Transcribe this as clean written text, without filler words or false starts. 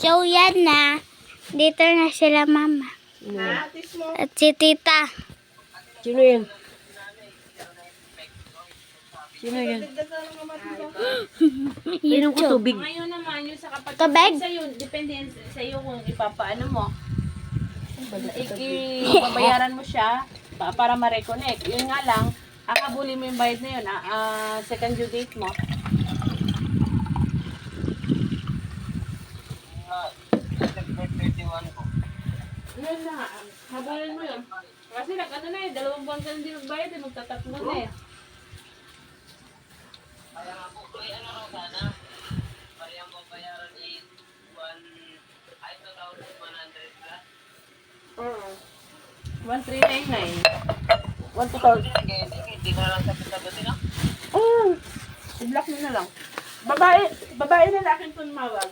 So, yan na. Dito na sila, mama. At si tita. Sino yan? Sino yan? Inom ko tubig. Ngayon naman, yung sa kapatid Tubig? sa'yo, depende yan sa'yo kung ipapaano mo. Babayaran mo siya para ma-reconnect. Yun nga lang, akabuli mo yung bayad na yun, second due date mo. Yun na nga, habulin mo yun. Kasi ano na eh, 2 buwan ka na din magbayad eh, magtatatlo na eh. Oo. 1,399. 1,200. Hindi ko na lang sabi-sabi na. I-block mo na lang. Babae na laking tumawag.